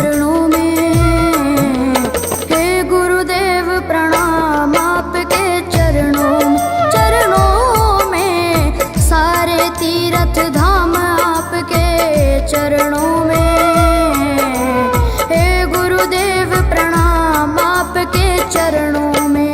चरणों में। हे गुरुदेव प्रणाम आपके चरणों में, सारे तीर्थ धाम आपके चरणों में। हे गुरुदेव प्रणाम आपके चरणों में।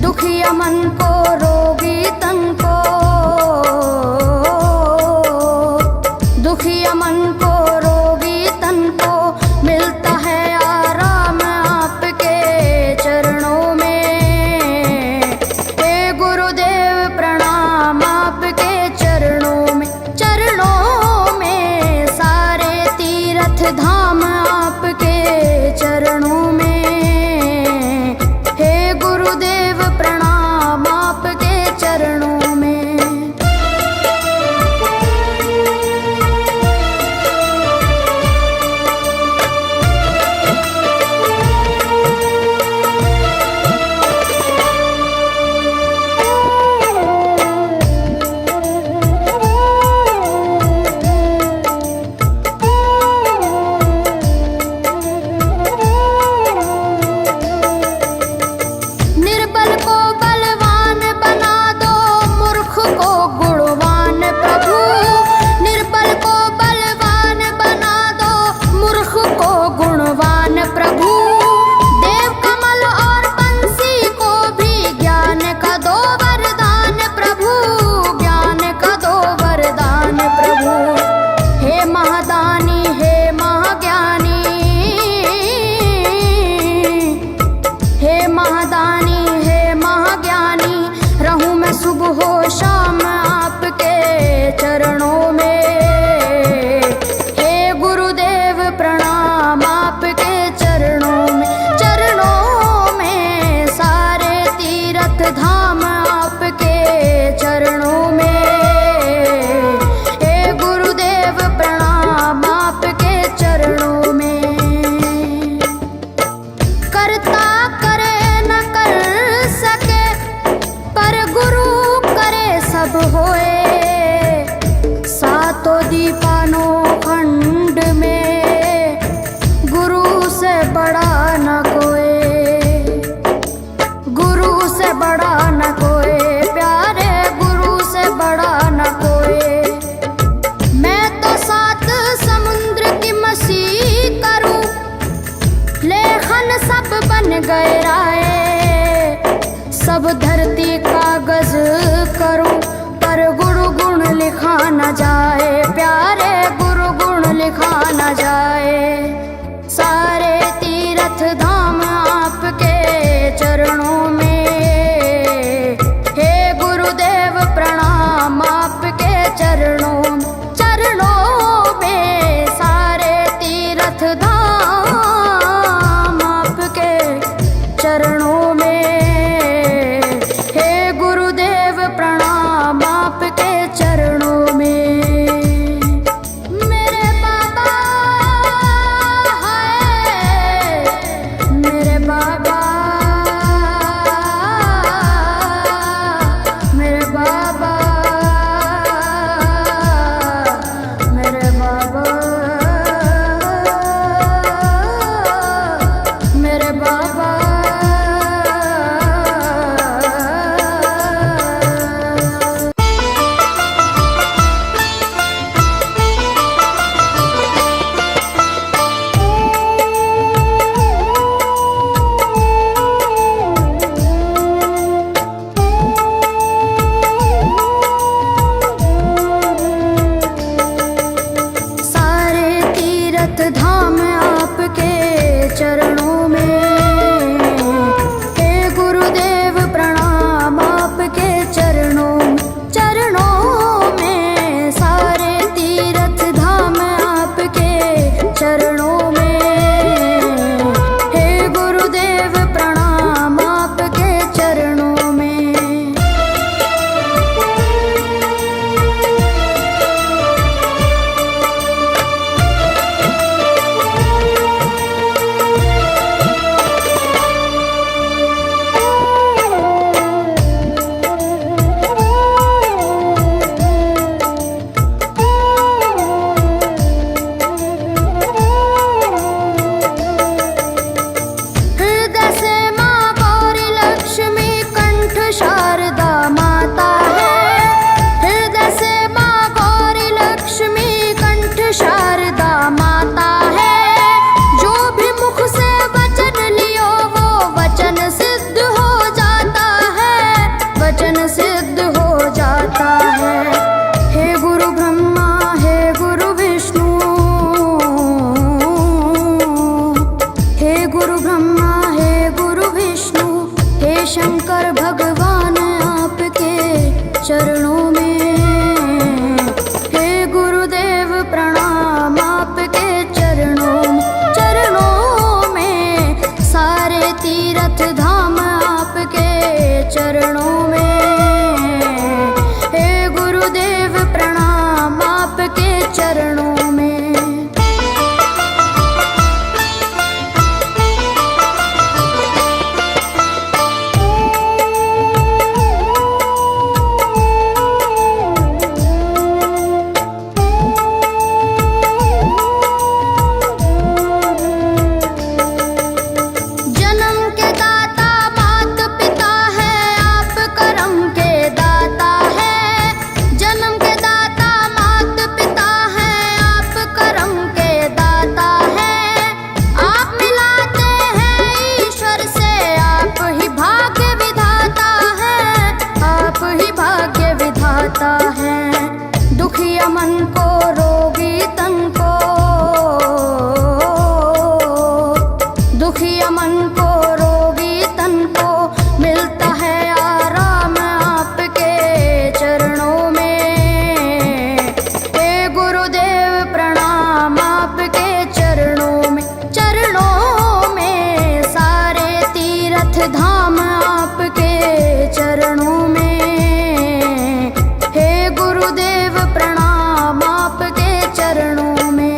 दुखिया मन को रोगी तन को, दुखिया मन को रोगी तन को मिलता है आराम आपके चरणों में। हे गुरुदेव प्रणाम आपके चरणों में। चरणों में सारे तीर्थ धाम आपके चरणों में। चरणों में। निर्बल को बलवान बना दो, मूर्ख को गुणवान प्रभु। निर्बल को बलवान बना दो, मूर्ख को गुणवान प्रभु। देव कमल और बंसी को भी ज्ञान का दो वरदान प्रभु, ज्ञान का दो वरदान प्रभु। हे महादानी हे महाज्ञानी, हे महादानी हे महाज्ञानी, रहूं मैं सुबह हो शाम आपके चरणों में। हे गुरुदेव प्रणाम आपके चरणों में। चरणों में सारे तीर्थ धाम आपके चरणों में। हे गुरुदेव प्रणाम आपके चरणों में। करता करे न कर सके, पर गुरु करे सब होए। सातों दीपानों खंड में गुरु से बड़ा न कोई, गुरु से बड़ा न कोई, प्यारे गुरु से बड़ा न कोई। मैं तो सात समुद्र की मसी करूं, लेखन सब बन गए राय। सब धरती कागज करूं, पर गुरु गुण लिखा न जाए, प्यारे गुरु गुण लिखा न जाए। सारे तीर्थ धाम आपके चरणों में। हे गुरुदेव प्रणाम आपके चरणों में। चरणों में सारे तीर्थ धाम आपके चरणों में। हे गुरुदेव प्रणाम आपके चरणों में। मेरे बाबा है, मेरे बाबा, मेरे बाबा, मेरे बाबा, मेरे बाबा। हे शंकर भगवान आपके चरणों में, हे गुरुदेव प्रणाम आपके चरणों में, सारे तीर्थ धाम आपके चरणों में, हे गुरुदेव प्रणाम आपके चरणों में। दुखिया मन को रोगी तन को, दुखिया मन को रोगी तन को मिलता है आराम आपके चरणों में, हे गुरुदेव प्रणाम आपके चरणों में, सारे तीर्थ धाम आपके चरणों में, गुरुदेव प्रणाम आपके चरणों में।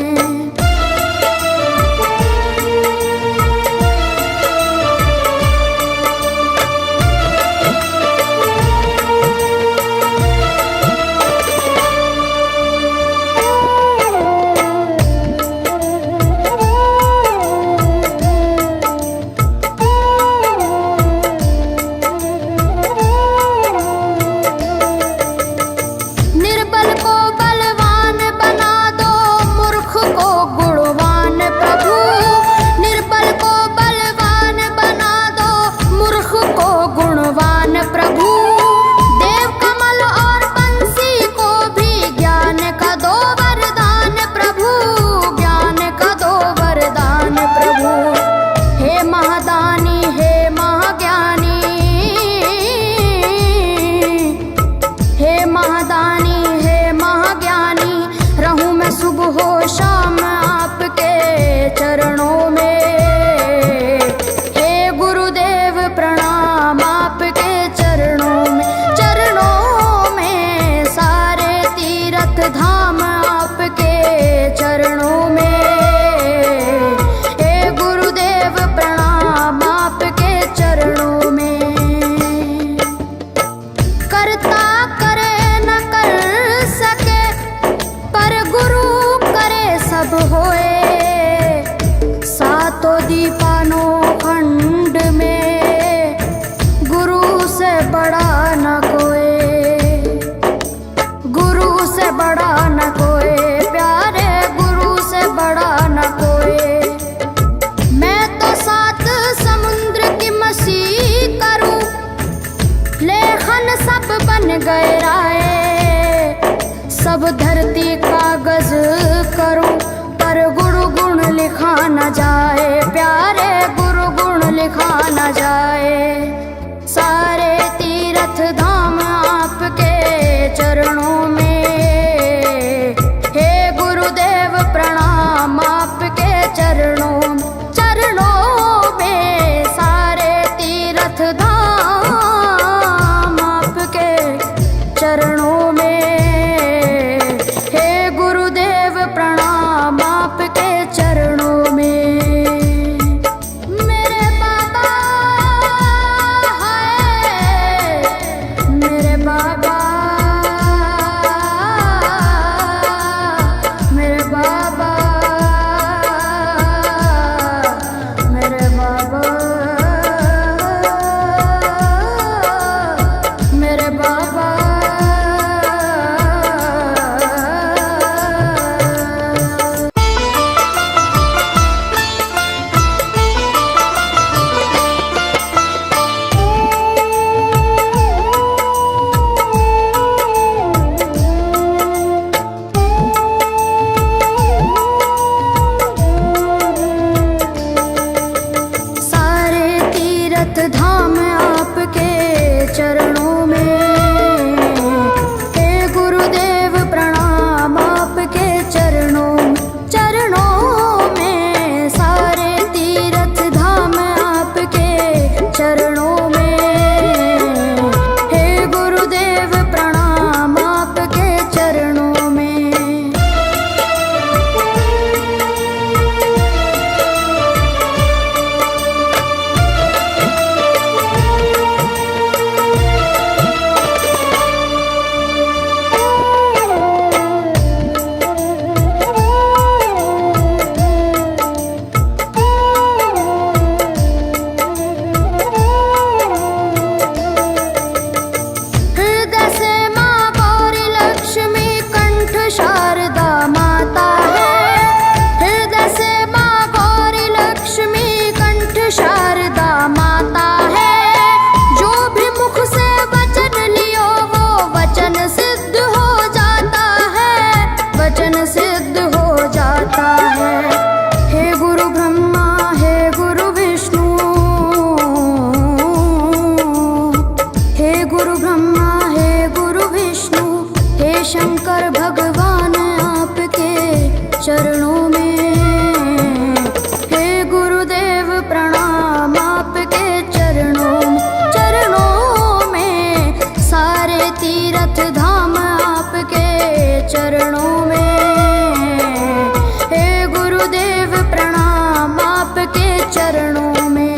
सुबह शाम आपके चरणों में, हे गुरुदेव प्रणाम आपके चरणों में, सारे तीर्थ धाम आपके चरणों में, हे गुरुदेव प्रणाम आपके चरणों में। करता करे न कर सके पर गुरु सब होए, सातों दीपानों खंड में गुरु से बड़ा न कोई, गुरु से बड़ा न कोई, प्यारे गुरु से बड़ा न कोई। मैं तो सात समुद्र की मसी करूं, लेखन सब बन गए राय, सब धरती कागज करूं पर गुरु गुण लिखा न जाए, प्यारे गुरु गुण लिखा न जाए, सारे तीर्थ धाम आपके चरणों में, हे गुरुदेव प्रणाम आपके चरणों में, सारे तीर्थ धाम आपके चरणों में, प्रणाम आपके चरणों में। मेरे बाबा है, मेरे बाबा, मेरे बाबा, मेरे बाबा, मेरे बाबा। धाम चरणों में। हे गुरुदेव प्रणाम आपके चरणों में।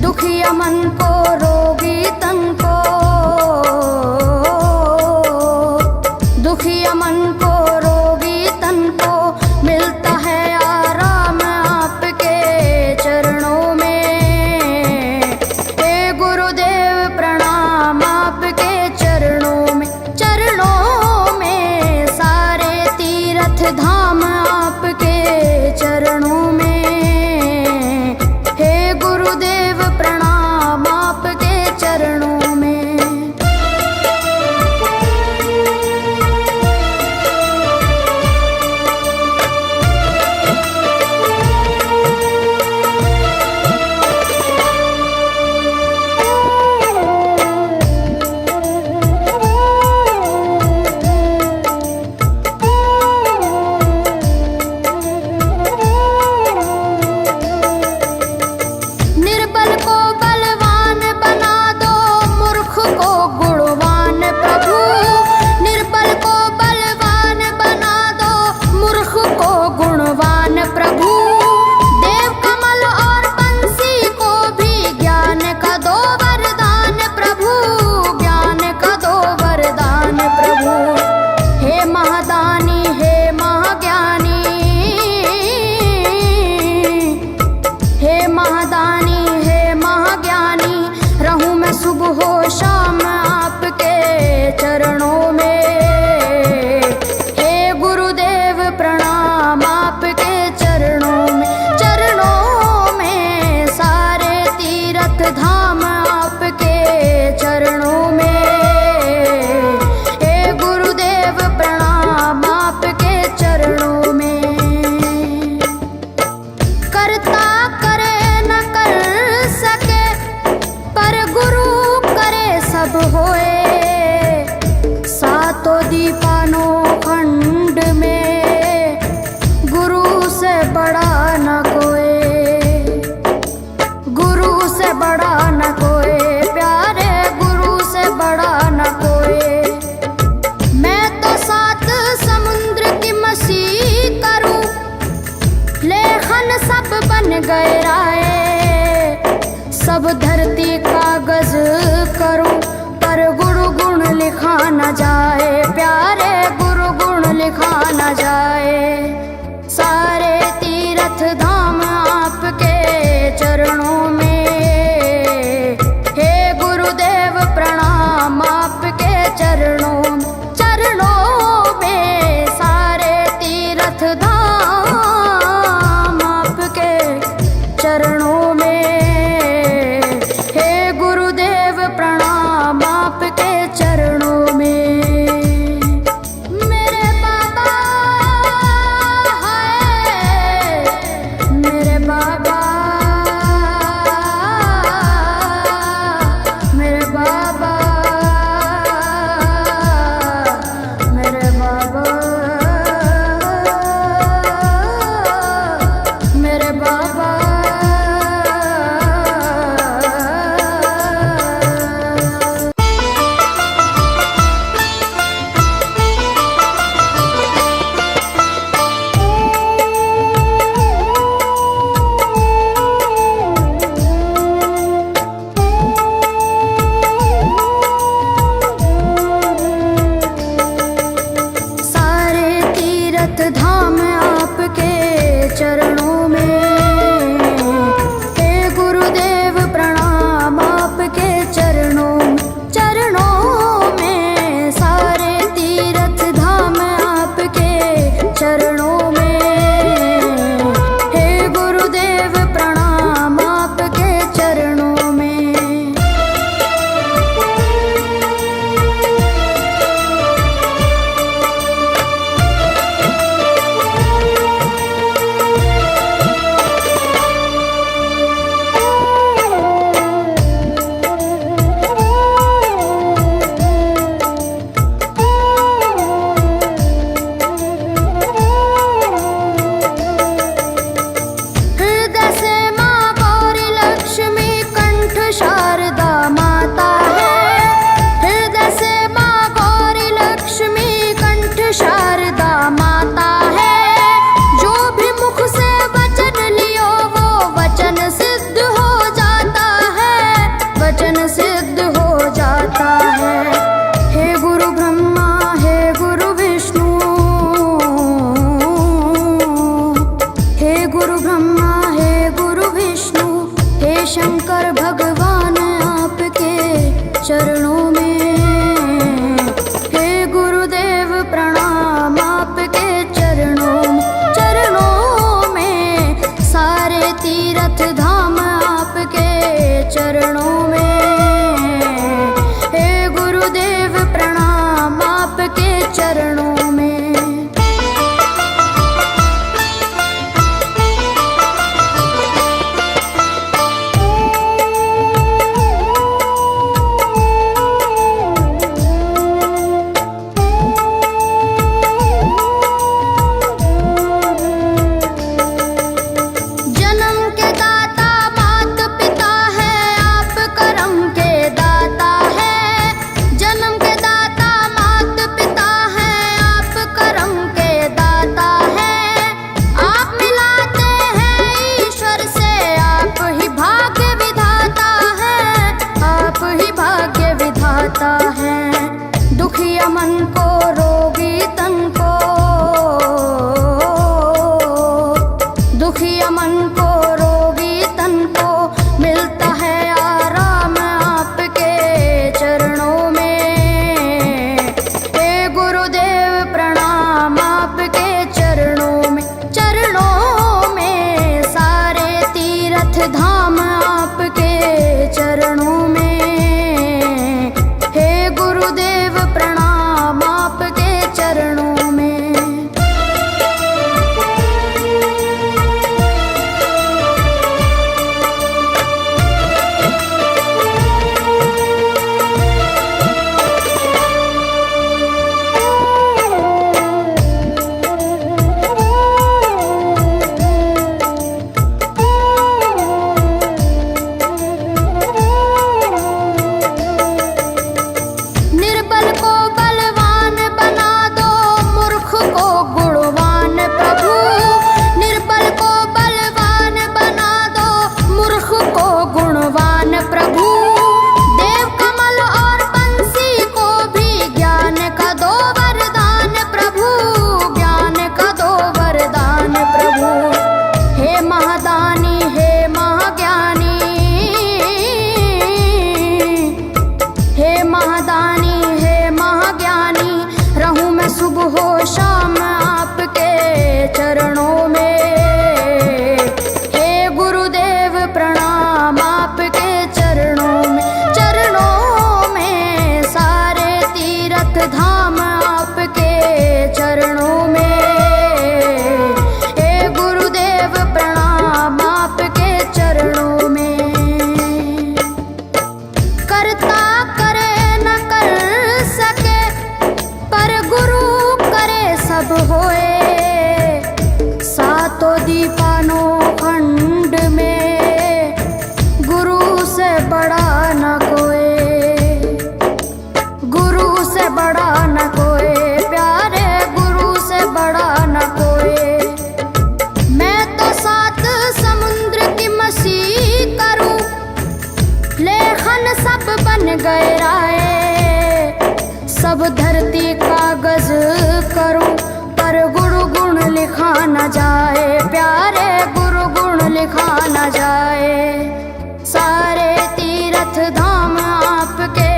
दुखिया मन को रोगी तन को, दुखिया मन को रोगी तन को मिलता है आराम आपके चरणों में। हे गुरुदेव प्रणाम आपके चरणों में। चरणों में सारे तीर्थ धाम आपके चरणों में। चरणों में। निर्बल को बलवान बना दो, मूर्ख को गुणवान प्रभु। निर्बल को बलवान बना दो, मूर्ख को गुणवान प्रभु। देव कमल और बंसी को भी ज्ञान का दो वरदान प्रभु, ज्ञान का दो वरदान प्रभु। हे महादानी हे महाज्ञानी, हे महादानी हे महाज्ञानी, रहूं मैं सुबह हो शाम आपके चरणों में। हे गुरुदेव प्रणाम आपके चरणों में। चरणों में सारे तीर्थ धाम आपके चरणों में। हे गुरुदेव प्रणाम आपके चरणों में। करता करे न कर सके, पर गुरु करे सब होए। चरणों में। दुखिया मन को रोगी तन को, दुखिया मन को रोगी तन को मिलता है आराम आपके चरणों में। हे गुरुदेव प्रणाम आपके चरणों में, चरणों में सारे तीर्थ धाम आपके चरणों में। प्रणाम आपके चरणों में। निर्बल को बलवान बना दो, मूर्ख को गुणवान प्रभु। निर्बल को बलवान बना दो, मूर्ख को गुणवान प्रभु। देव कमल और बंसी को भी ज्ञान का दो वरदान प्रभु, ज्ञान का दो वरदान प्रभु। हे महादानी हे महाज्ञानी, हे महादानी हे महाज्ञानी, रहूं मैं सुबह हो शाम आपके चरणों में। हे गुरुदेव प्रणाम आपके चरणों में, चरणों में सारे तीर्थ धाम आपके चरणों में। हे गुरुदेव प्रणाम आपके चरणों में। करता करे न कर सके, पर गुरु करे सब होए। सातों दीपानों खंड में गुरु से बड़ा न कोई, गुरु से बड़ा न कोई, प्यारे गुरु से बड़ा न कोई। मैं तो सात समुद्र की मसी करूं, लेखन सब बन गए राय। सब धरती कागज करूं, पर गुरु गुण लिखा न जाए, प्यारे गुरु गुण लिखा न जाए। सारे तीर्थ धाम आपके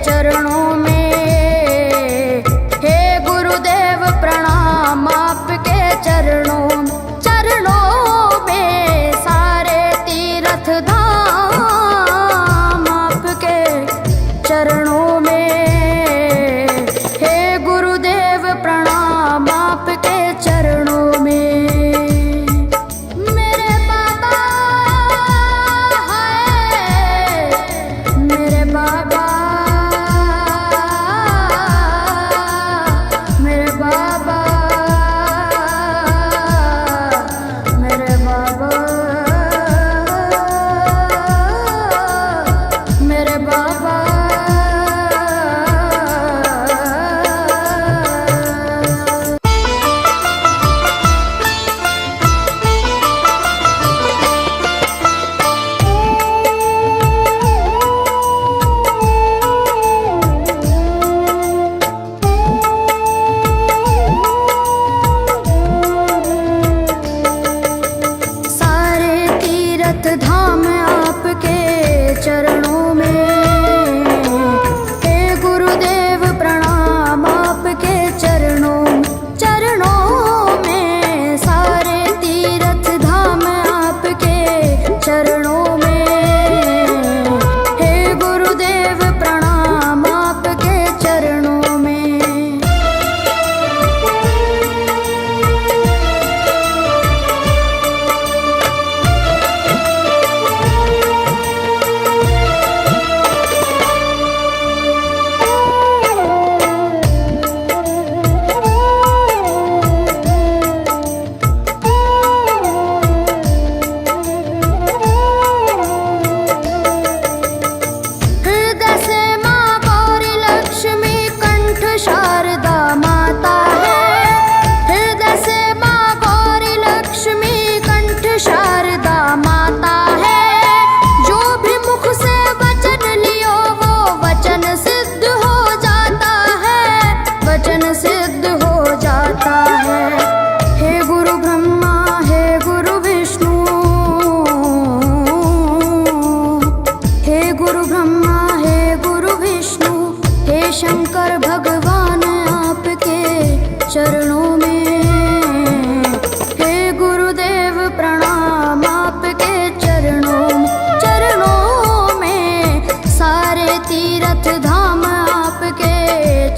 चरणों में। हे गुरुदेव प्रणाम आपके चरणों में, चरणों में सारे तीर्थ धाम आपके चरणों में। हे गुरुदेव प्रणाम आपके चरणों में। मेरे बाबा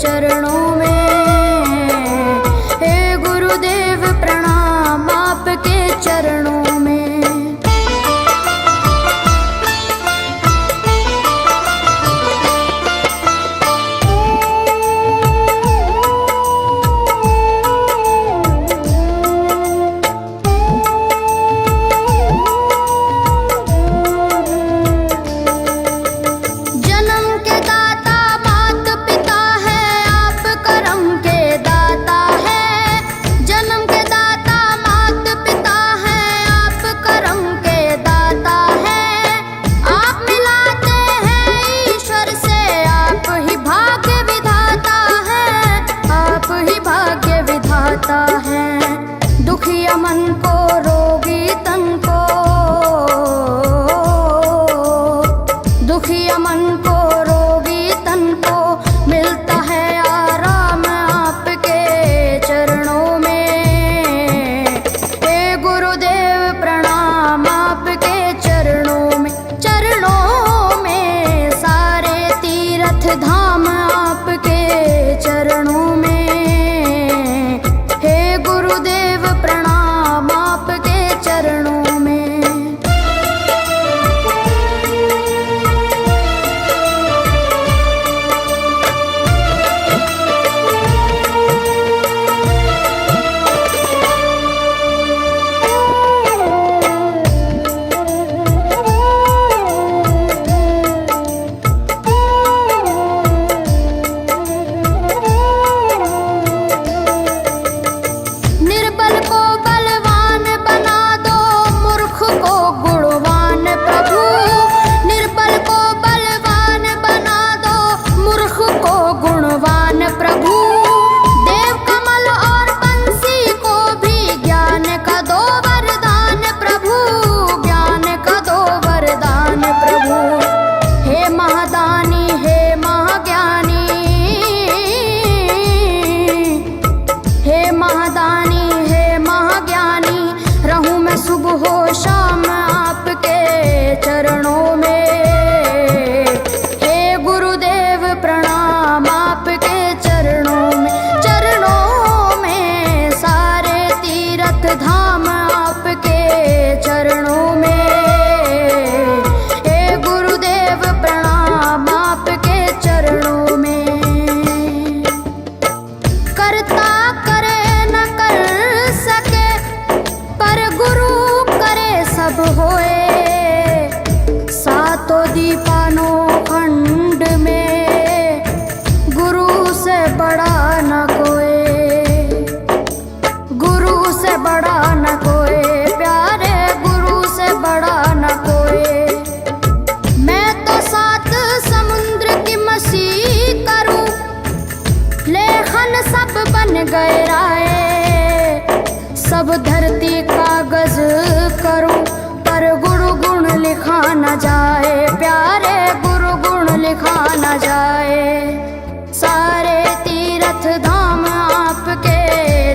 चरणों में। हे गुरुदेव प्रणाम आपके चरणों में। दुखिया मन को रोगी तन को, दुखिया मन को रोगी तन को मिलता है आराम आपके चरणों में। हे गुरुदेव प्रणाम आपके चरणों में। चरणों में सारे तीर्थ धाम आपके चरणों में। गुरुदेव प्रणाम आपके चरणों में। सुबह हो शाम आपके चरणों में। हे गुरुदेव प्रणाम आपके चरणों में। चरणों में सारे तीर्थ धाम आपके चरणों में। हे गुरुदेव प्रणाम आपके चरणों में। करता करे न कर सके पर गुरु सब होए। सातों दीपानों खंड में गुरु से बड़ा न कोई। गुरु से बड़ा न कोई प्यारे, गुरु से बड़ा न कोई। मैं तो सात समुद्र की मछली करूं, लेखन सब बन गए राय। सब धरती कागज करूं पर गुरु गुण लिखा न जाए प्यारे, गुरु गुण लिखा न जाए। सारे तीर्थ धाम आपके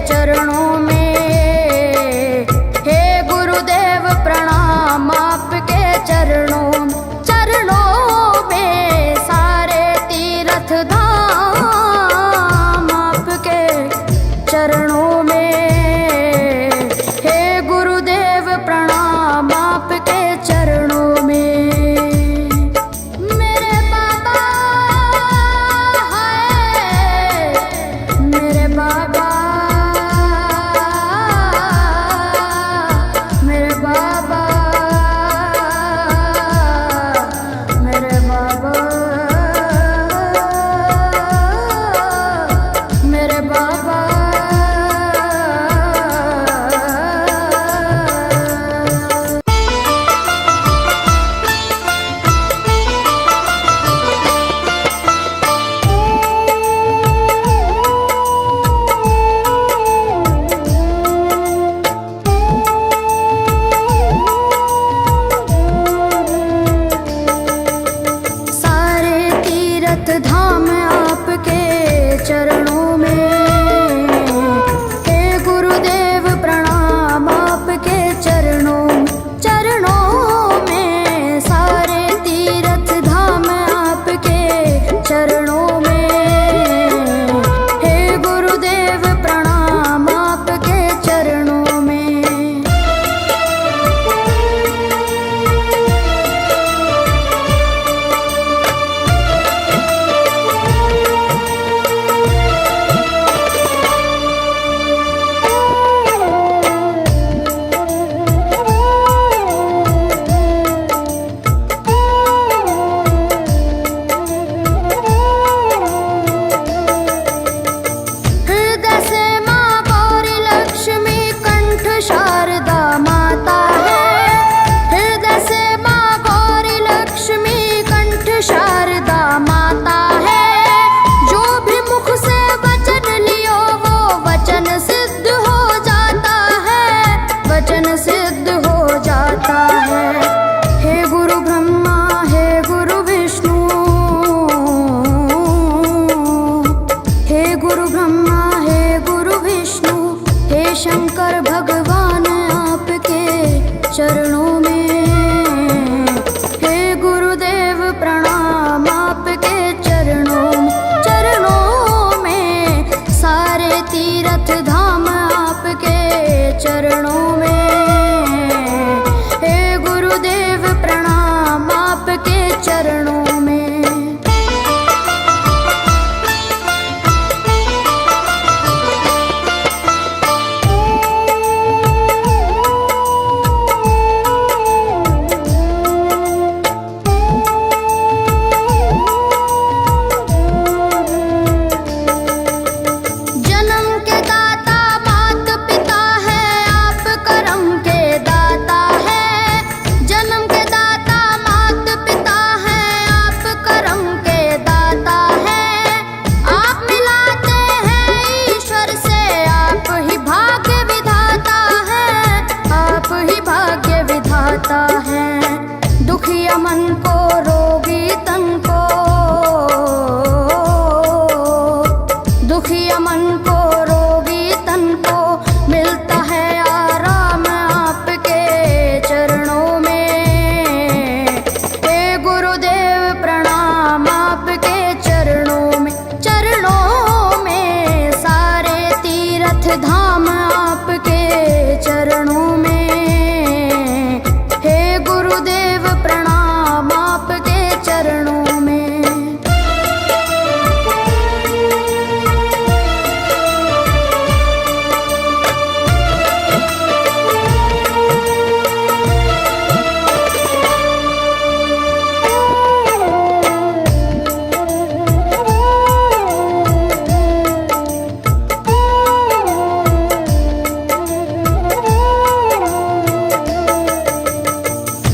चरणों में। हे गुरुदेव प्रणाम आपके चरणों में। चरणों में सारे तीर्थ धाम आपके चरणों में। प्रणाम आपके चरणों में। मेरे बाबा चरणों में। हे गुरुदेव प्रणाम आपके चरणों में। दुखिया मन को रोगी तन को, दुखिया मन को रोगी तन को मिलता है आराम आपके चरणों में। हे गुरुदेव प्रणाम आपके चरणों में। चरणों में सारे तीर्थ धाम आपके चरणों में। चरणों में।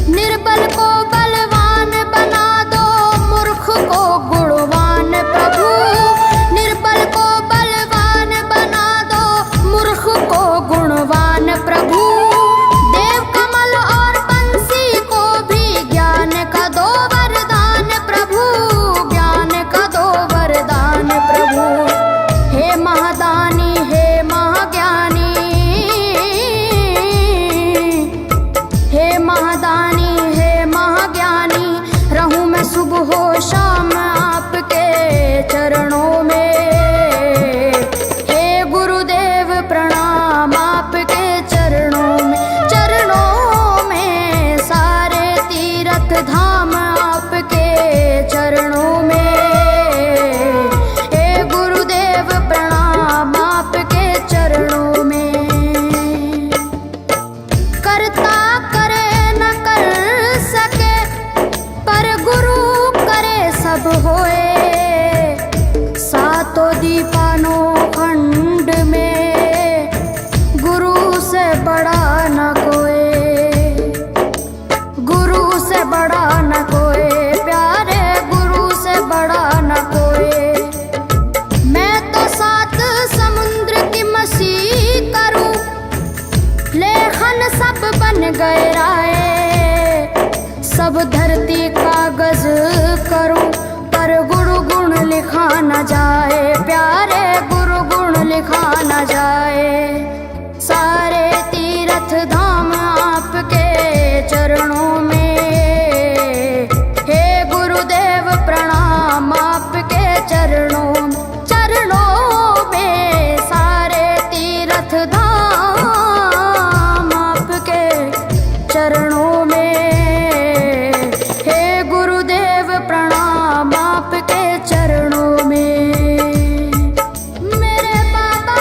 निर्बल को बलवान बना दो, मूर्ख को गुणवान प्रभु। निर्बल को बलवान बना दो, मूर्ख को गुणवान प्रभु। देव कमल और बंसी को भी ज्ञान का दो वरदान प्रभु, ज्ञान का दो वरदान प्रभु। हे महादानी हे महाज्ञानी, हे महादानी हे महाज्ञानी, रहूं मैं सुबह हो शाम आपके चरणों में। हे गुरुदेव प्रणाम आपके चरणों में। चरणों में सारे तीर्थ धाम आपके चरणों में। हे गुरुदेव प्रणाम आपके चरणों में। करता करे न कर सके, पर गुरु करे सब होए। सातों दीपानों खंड में गुरु से बड़ा न कोई, गुरु से बड़ा न कोई, प्यारे गुरु से बड़ा न कोई। मैं तो सात समुद्र की मसी करूं, लेखन सब बन गए राय। सब धरती कागज करूं, पर गुरु गुण लिखा न जाए, प्यारे गुरु गुण लिखा न जाए। सारे तीर्थ धाम आपके चरणों में। हे गुरुदेव प्रणाम आपके चरणों में। चरणों में सारे तीर्थ धाम आपके चरणों में। हे गुरुदेव प्रणाम आपके चरणों में। मेरे बाबा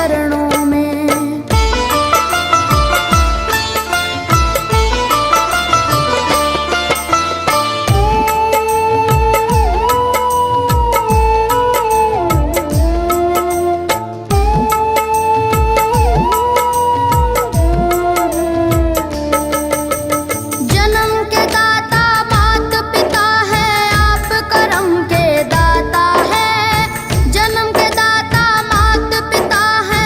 चरणों में। जन्म के दाता मात पिता है, आप करम के दाता है। जन्म के दाता मात पिता है,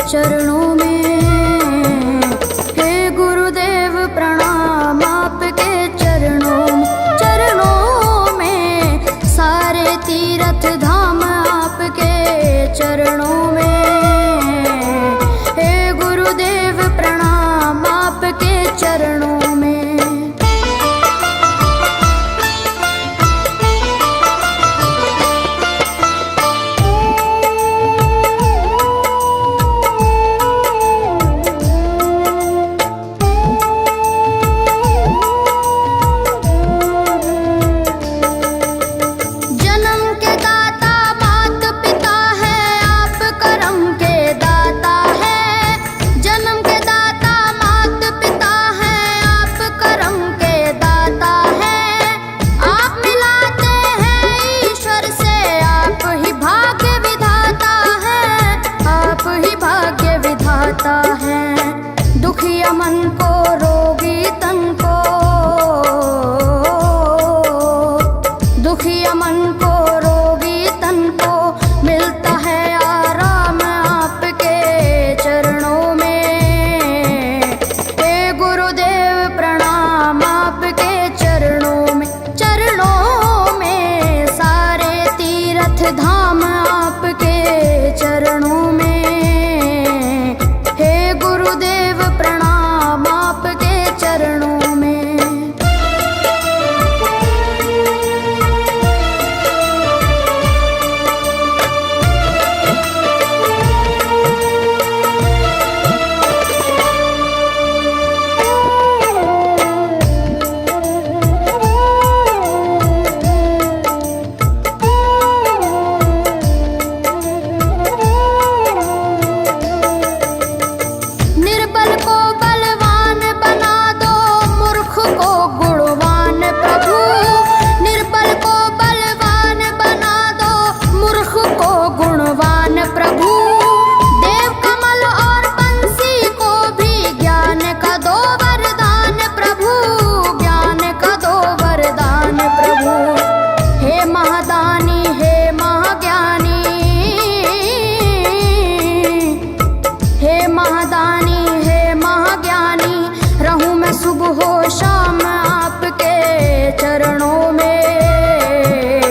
चरणों में। हे गुरुदेव प्रणाम आपके चरणों में, चरणों में सारे तीर्थ धाम आपके चरणों में। हे गुरुदेव प्रणाम आपके चरणों में। दुखिया मन को रोगी तन को, दुखिया मन को रोगी तन को मिलता है आराम आपके चरणों में। हे गुरुदेव प्रणाम आपके चरणों में, चरणों में सारे तीर्थ धाम आपके चरणों में। गुरुदेव प्रणाम आपके चरणों में। निर्बल को बलवान बना दो, मूर्ख को गुणवान प्रभु। निर्बल को बलवान बना दो, मूर्ख को गुणवान प्रभु। देव कमल और बंसी को भी ज्ञान का दो वरदान प्रभु, ज्ञान का दो वरदान प्रभु। हे महादानी हे महाज्ञानी, हे महादानी रहूं मैं सुबह हो शाम आपके चरणों में।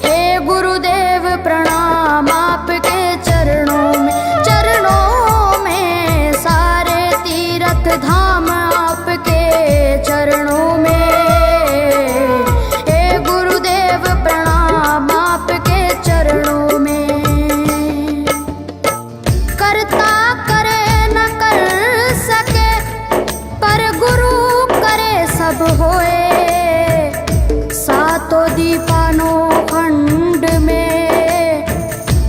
हे गुरुदेव प्रणाम आपके चरणों में, चरणों में सारे तीर्थ धाम आपके चरणों में। हे गुरुदेव प्रणाम आपके चरणों में। करता करे न कर सके पर गुरु करे सब होए। सातों दीपानों खंड में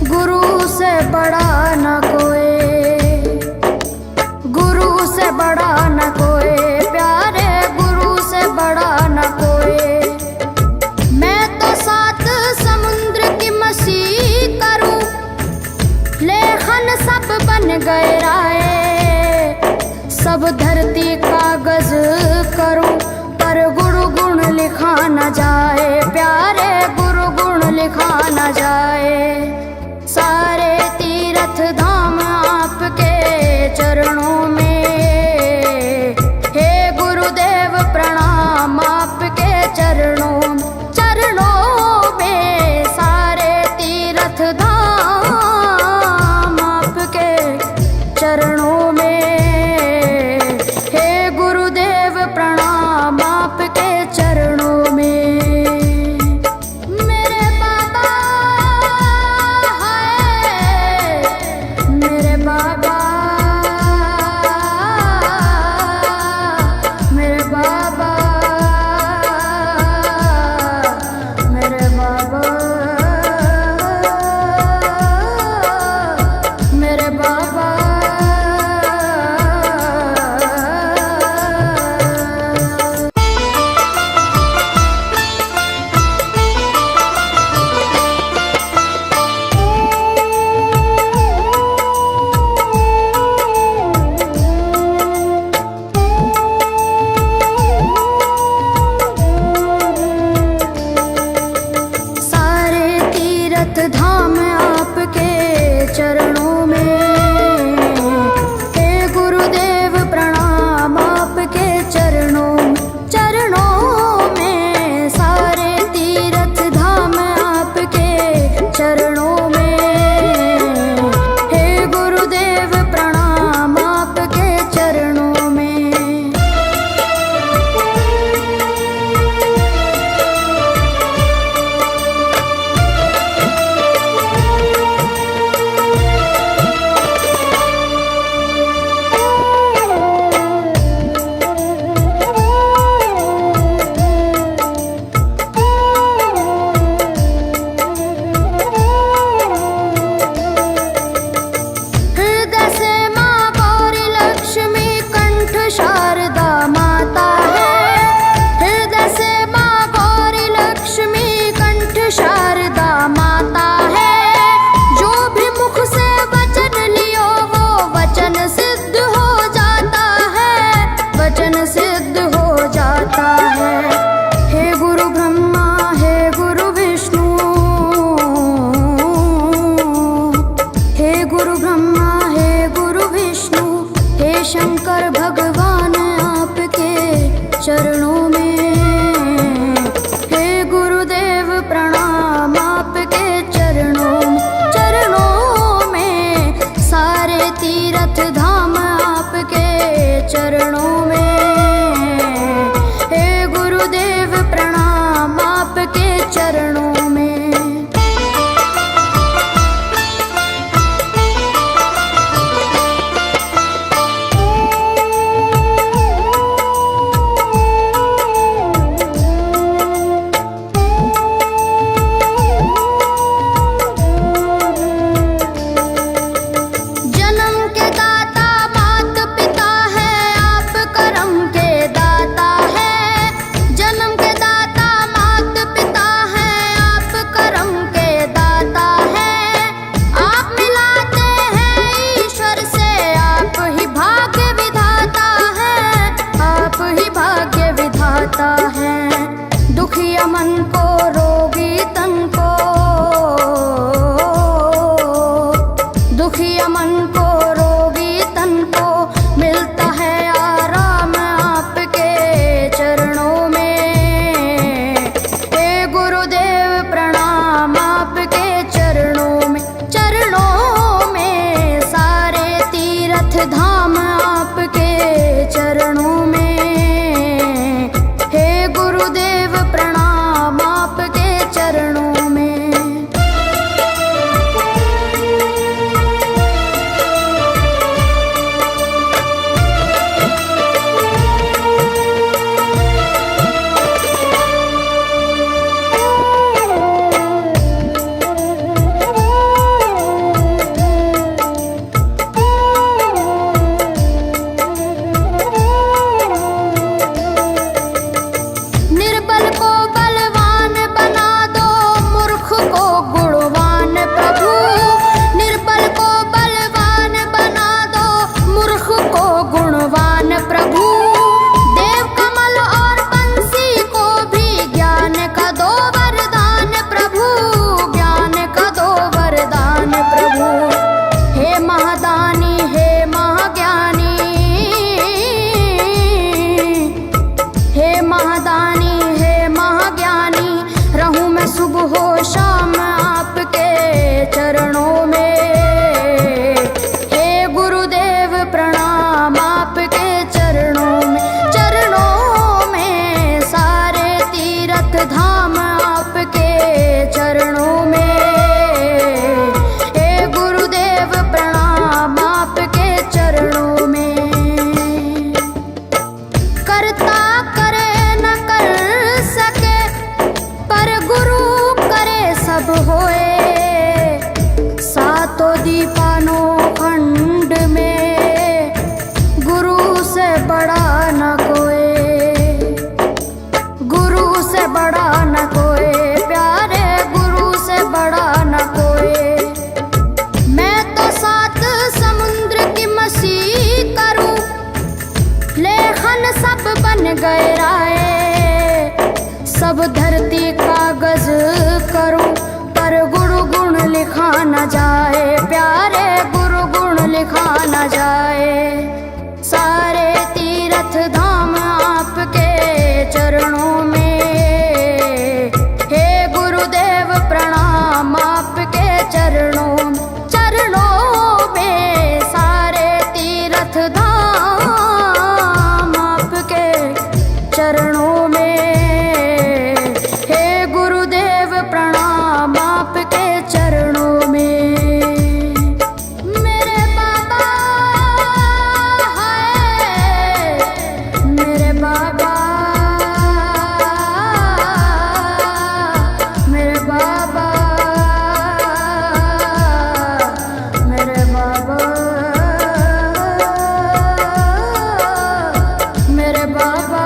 गुरु से बड़ा न कोई, गुरु से बड़ा न कोई प्यारे, गुरु से बड़ा न कोई। मैं तो सात समुद्र की मसी करूं, लेखन सब बन गए राय। सब धरती कागज करूं पर गुरु गुण लिखा न जाए प्यारे, गुरु गुण लिखा न जाए। सारे तीर्थ धाम आपके चरणों में। हे गुरुदेव प्रणाम आपके चरणों में, चरणों में सारे तीर्थ धाम आपके चरणों में। प्रणाम आपके चरणों में। मेरे बाबा है, मेरे बाबा, मेरे बाबा, मेरे बाबा, मेरे बाबा। पर भगवान आपके चरणों में। हे गुरुदेव प्रणाम आपके चरणों में, चरणों में सारे तीर्थ धाम आपके चरणों में। हे गुरुदेव प्रणाम आपके चरणों में। दुखिया मन को रोगी तन को, दुखिया मन को रोगी तन को मिलता है आराम आपके चरणों में। हे गुरुदेव प्रणाम आपके चरणों में, चरणों में सारे तीर्थ धाम आपके चरणों में। गुरुदेव प्रणाम आपके चरणों में। सुबह शाम आपके चरणों में। हे गुरुदेव प्रणाम आपके चरणों में, चरणों में सारे तीर्थ धाम आपके चरणों में। हे गुरुदेव प्रणाम आपके चरणों में। करता करे न कर सके पर गुरु करे सब होए। सातों दीपानों खंड में गुरु से बड़ा न कोई, गुरु से बड़ा न कोई, प्यारे गुरु से बड़ा न कोई। मैं तो सात समुद्र की मसी करूं, लेखन सब बन गए राय। सब धरती कागज करूं पर गुरु गुण लिखा न जाए, प्यारे गुरु गुण लिखा न जाए। सारे तीर्थ धाम आपके चरणों में। हे गुरुदेव प्रणाम आपके चरणों में, चरणों में सारे तीर्थ धाम आपके चरणों में। प्रणाम आपके चरणों में। मेरे बाबा है, मेरे बाबा, मेरे बाबा, मेरे बाबा, मेरे बाबा।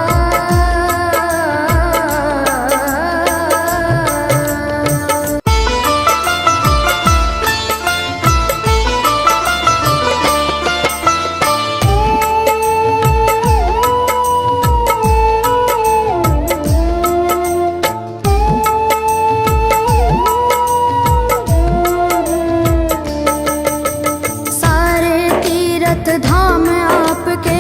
धाम आपके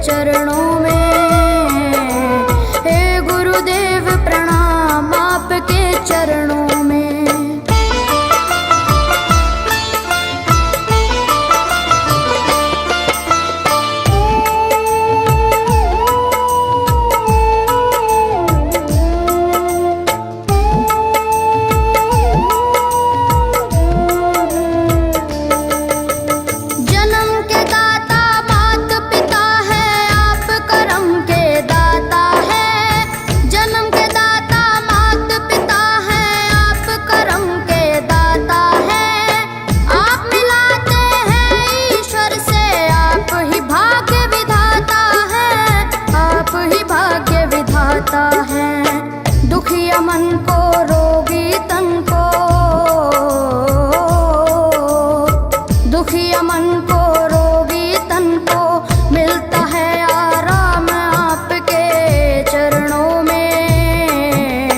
चरणों में। हे गुरुदेव प्रणाम आपके चरणों में। दुखिया मन को रोगी तन को, दुखिया मन को रोगी तन को मिलता है आराम आपके चरणों में।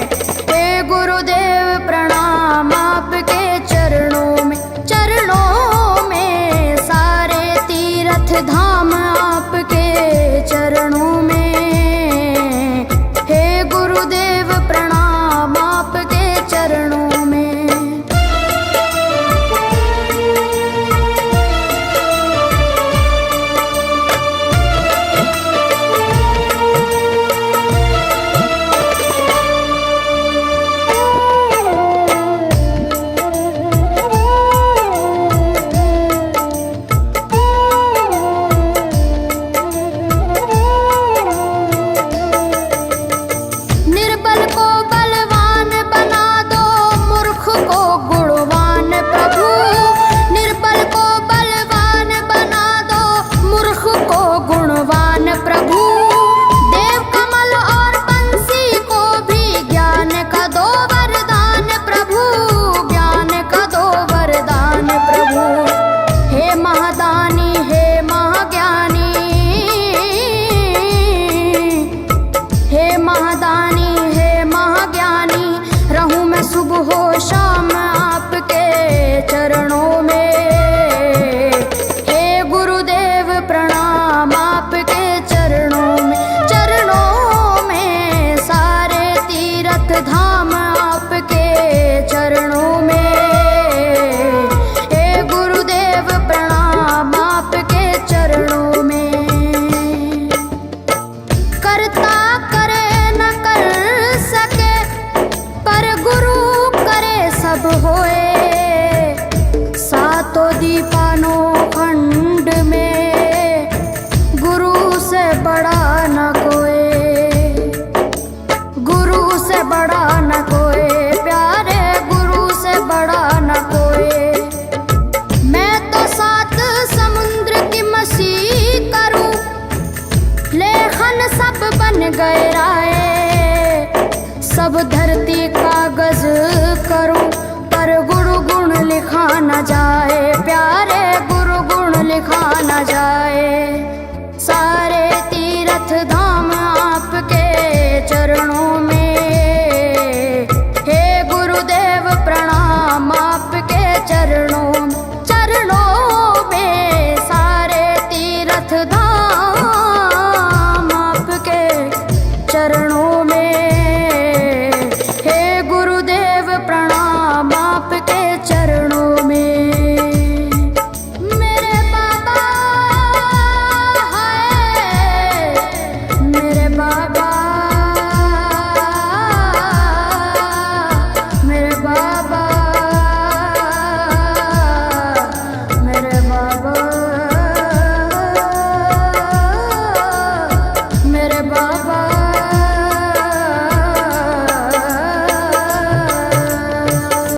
हे गुरुदेव प्रणाम आपके चरणों में। चरणों में सारे तीर्थ धाम आपके चरणों में। गुरुदेव प्रणाम आपके चरणों में। शाम आपके चरणों में। हे गुरुदेव प्रणाम आपके चरणों में। चरणों में सारे तीर्थ धाम आपके चरणों में। हे गुरुदेव प्रणाम आपके चरणों में। करता करे न कर सके पर गुरु सब होए। सातों दीपानों खंड में गुरु से बड़ा न कोई, गुरु से बड़ा न कोई, प्यारे गुरु से बड़ा न कोई। मैं तो 7 समुद्र की मछली करूं, लेखन सब बन गए राय। सब धरती कागज करूं पर गुरु गुण लिखा न जाए, प्यारे गुरु गुण लिखा न जाए।